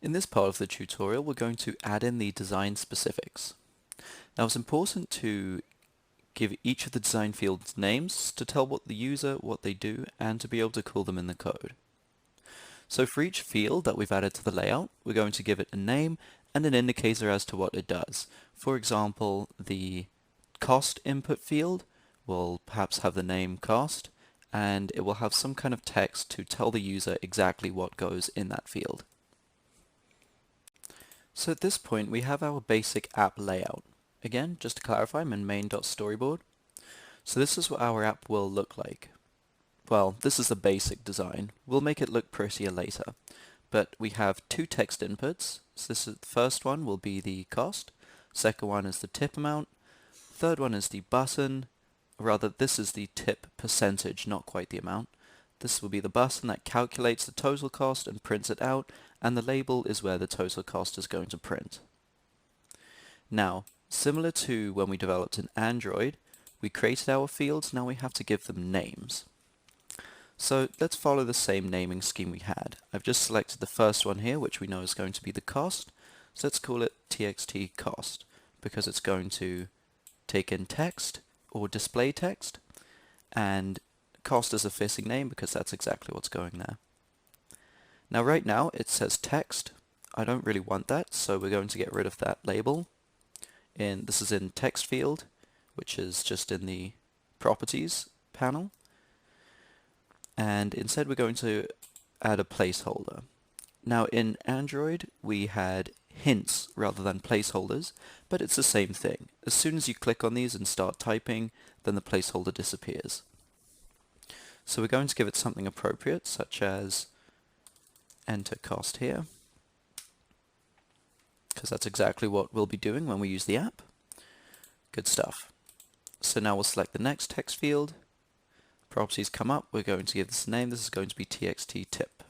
In this part of the tutorial, we're going to add in the design specifics. Now, it's important to give each of the design fields names to tell what the user, what they do, and to be able to call them in the code. So for each field that we've added to the layout, we're going to give it a name and an indicator as to what it does. For example, the cost input field will perhaps have the name cost, and it will have some kind of text to tell the user exactly what goes in that field. So at this point we have our basic app layout. Again, just to clarify, I'm in main.storyboard. So this is what our app will look like. Well, this is the basic design. We'll make it look prettier later. But we have two text inputs. So this is, the first one will be the cost, second one is the tip amount, third one is the button, rather this is the tip percentage, not quite the amount. This will be the button that calculates the total cost and prints it out, and the label is where the total cost is going to print. Now, similar to when we developed in Android, we created our fields, now we have to give them names. So let's follow the same naming scheme we had. I've just selected the first one here, which we know is going to be the cost, so let's call it txt cost, because it's going to take in text or display text, and cost is a fitting name because that's exactly what's going there. Now right now it says text. I don't really want that, so we're going to get rid of that label. This is in text field, which is just in the properties panel. And instead we're going to add a placeholder. Now in Android we had hints rather than placeholders, but it's the same thing. As soon as you click on these and start typing, then the placeholder disappears. So we're going to give it something appropriate, such as enter cost here, because that's exactly what we'll be doing when we use the app. Good stuff. So now we'll select the next text field. Properties come up, we're going to give this a name. This is going to be txt tip.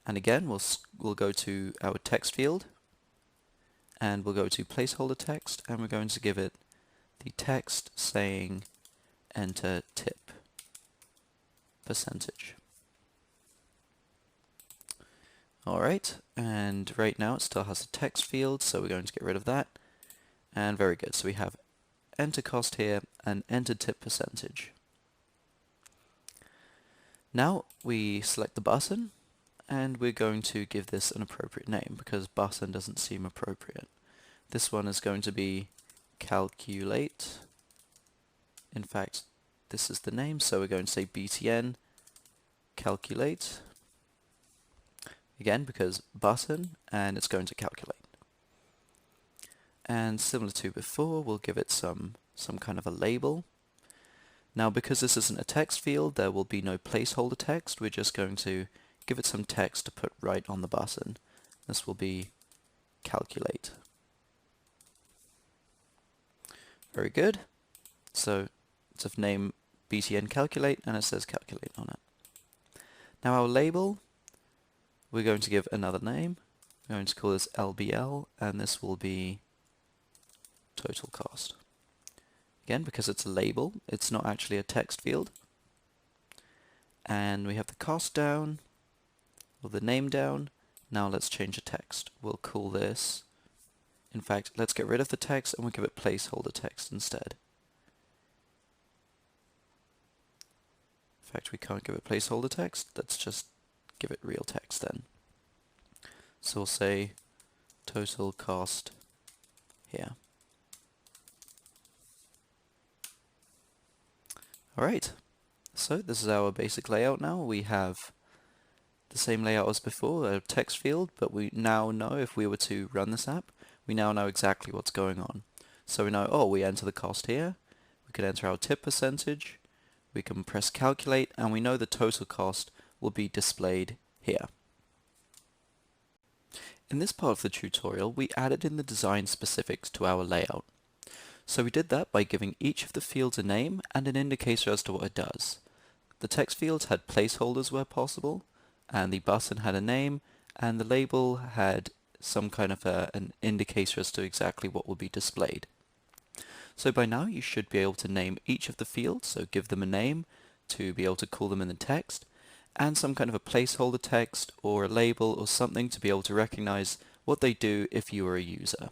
And again, we'll go to our text field, and we'll go to placeholder text, and we're going to give it the text saying enter tip percentage. Alright, and right now it still has a text field, so we're going to get rid of that. And very good, so we have enter cost here and enter tip percentage. Now we select the button, and we're going to give this an appropriate name because button doesn't seem appropriate. This one is going to be calculate. In fact, this is the name, so we're going to say btn calculate. Again, because button, and it's going to calculate. And similar to before, we'll give it some kind of a label. Now because this isn't a text field, there will be no placeholder text. We're just going to give it some text to put right on the button. This will be calculate. Very good. So it's of name btn calculate, and it says calculate on it. Now our label, we're going to give another name. We're going to call this LBL, and this will be total cost. Again, because it's a label, it's not actually a text field. And we have the cost down, or the name down. Now let's change the text. We'll call this, in fact, let's get rid of the text and we'll give it placeholder text instead. In fact, we can't give it placeholder text, let's just give it real text then. So we'll say total cost here. Alright, so this is our basic layout now. We have the same layout as before, a text field, but we now know if we were to run this app, we now know exactly what's going on. So we know, oh, we enter the cost here, we can enter our tip percentage, we can press calculate, and we know the total cost will be displayed here. In this part of the tutorial, we added in the design specifics to our layout. So we did that by giving each of the fields a name and an indicator as to what it does. The text fields had placeholders where possible, and the button had a name, and the label had some kind of an indicator as to exactly what will be displayed. So by now you should be able to name each of the fields, so give them a name to be able to call them in the text, and some kind of a placeholder text or a label or something to be able to recognize what they do if you are a user.